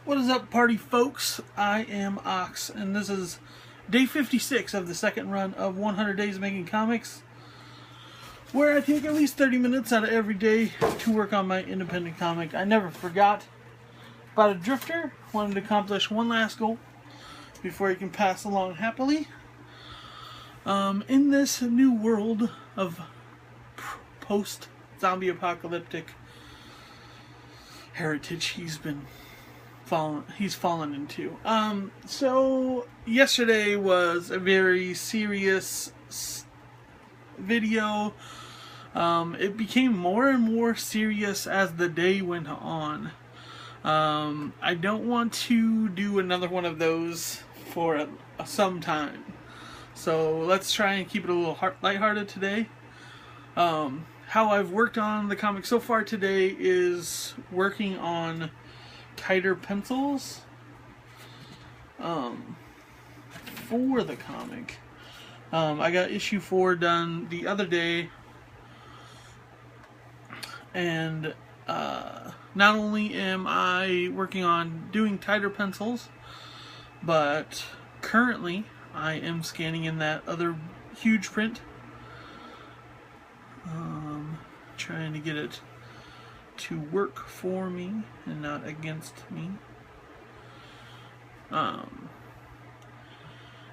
What is up, party folks? I am Ox, and this is day 56 of the second run of 100 Days Making Comics, where I take at least 30 minutes out of every day to work on my independent comic. I never forgot about a drifter. Wanted to accomplish one last goal before he can pass along happily. In this new world of post-zombie apocalyptic heritage he's fallen into. So yesterday was a very serious video. It became more and more serious as the day went on. I don't want to do another one of those for some time. So let's try and keep it a little lighthearted today. How I've worked on the comic so far today is working on tighter pencils for the comic. I got issue 4 done the other day, and not only am I working on doing tighter pencils, but currently I am scanning in that other huge print, trying to get it to work for me and not against me.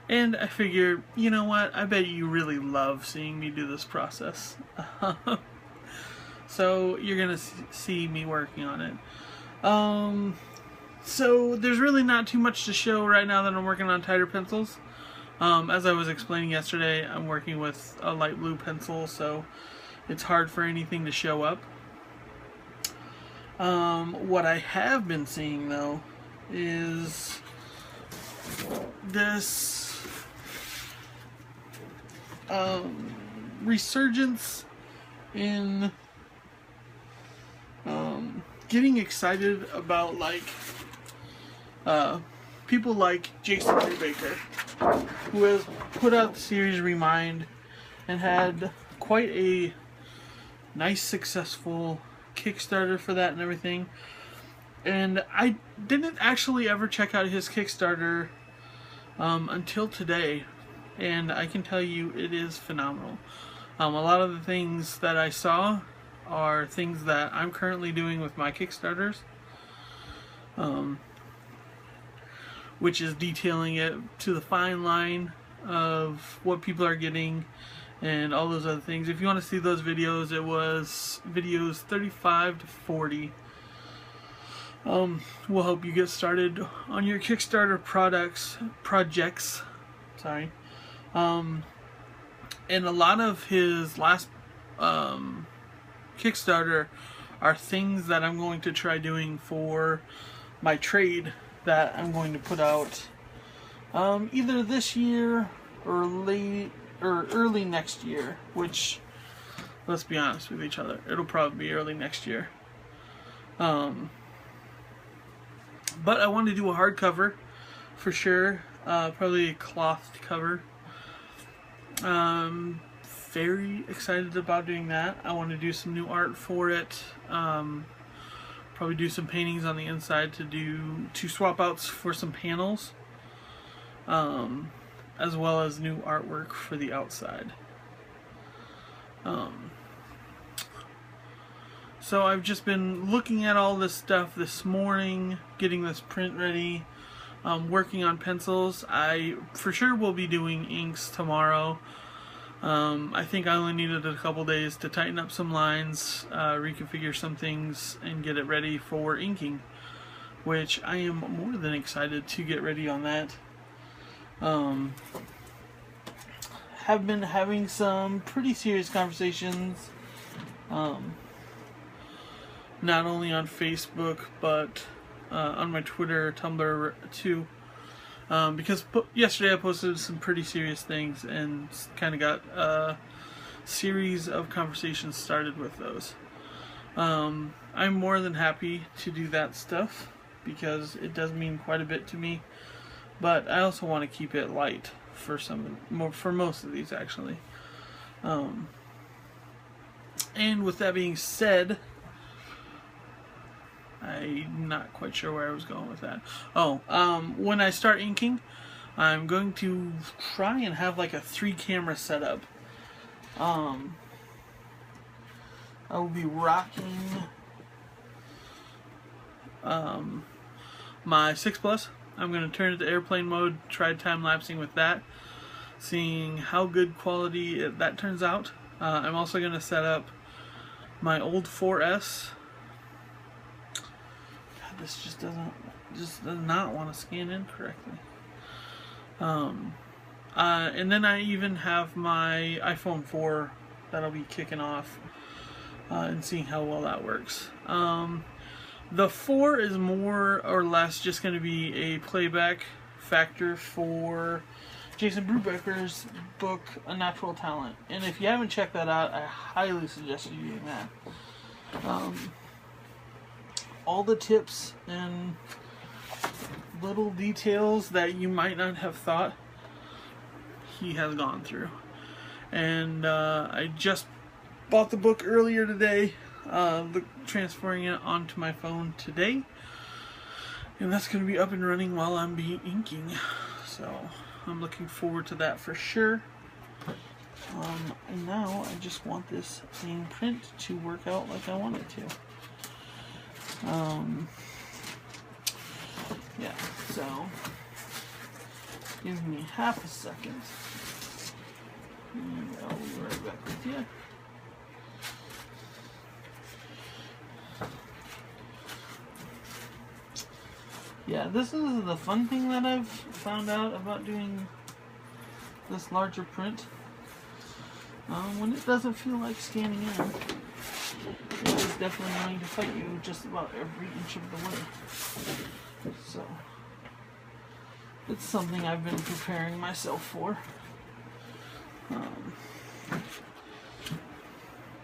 And I figure, you know what, I bet you really love seeing me do this process. So you're gonna see me working on it. So there's really not too much to show right now that I'm working on tighter pencils. As I was explaining yesterday, I'm working with a light blue pencil, so it's hard for anything to show up. What I have been seeing though is this resurgence in getting excited about people like Jason Brubaker, who has put out the series Remind and had quite a nice successful Kickstarter for that and everything. And I didn't actually ever check out his Kickstarter until today, and I can tell you it is phenomenal. A lot of the things that I saw are things that I'm currently doing with my Kickstarters, which is detailing it to the fine line of what people are getting and all those other things. If you want to see those videos, it was videos 35 to 40. Will help you get started on your Kickstarter projects. Sorry. And a lot of his last Kickstarter are things that I'm going to try doing for my trade that I'm going to put out either this year or early next year, which, let's be honest with each other, it'll probably be early next year. But I want to do a hardcover for sure, probably a cloth cover. Very excited about doing that. I want to do some new art for it. Probably do some paintings on the inside to do 2 swap outs for some panels, as well as new artwork for the outside. So I've just been looking at all this stuff this morning, getting this print ready, working on pencils. I for sure will be doing inks tomorrow. I think I only needed a couple days to tighten up some lines, reconfigure some things, and get it ready for inking, which I am more than excited to get ready on that. Have been having some pretty serious conversations, not only on Facebook, but on my Twitter, Tumblr too. Because yesterday I posted some pretty serious things and kind of got a series of conversations started with those. I'm more than happy to do that stuff because it does mean quite a bit to me, but I also want to keep it light for most of these actually. And with that being said, I'm not quite sure where I was going with that. Oh, when I start inking, I'm going to try and have like a 3-camera setup. I will be rocking my 6 Plus. I'm going to turn it to airplane mode, try time-lapsing with that, seeing how good quality that turns out. I'm also going to set up my old 4S. God, this just does not want to scan in correctly. And then I even have my iPhone 4 that'll be kicking off, and seeing how well that works. The 4 is more or less just going to be a playback factor for Jason Brubaker's book, A Natural Talent. And if you haven't checked that out, I highly suggest you doing that. All the tips and little details that you might not have thought, he has gone through. And I just bought the book earlier today, transferring it onto my phone today, and that's going to be up and running while I'm inking, so I'm looking forward to that for sure. And now I just want this same print to work out like I want it to. Yeah, so give me half a second and I'll be right back with you. Yeah, this is the fun thing that I've found out about doing this larger print. When it doesn't feel like scanning in, it is definitely going to fight you just about every inch of the way. So, it's something I've been preparing myself for.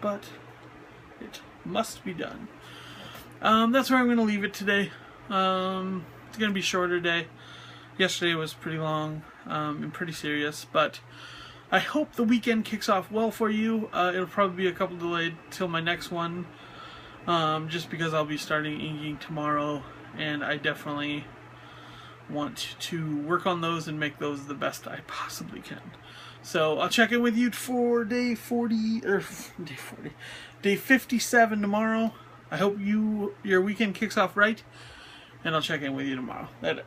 But it must be done. That's where I'm going to leave it today. It's going to be a shorter day. Yesterday was pretty long and pretty serious, but I hope the weekend kicks off well for you. It'll probably be a couple delayed till my next one, just because I'll be starting inking tomorrow, and I definitely want to work on those and make those the best I possibly can. So I'll check in with you for day 57 tomorrow. I hope your weekend kicks off right, and I'll check in with you tomorrow. Later.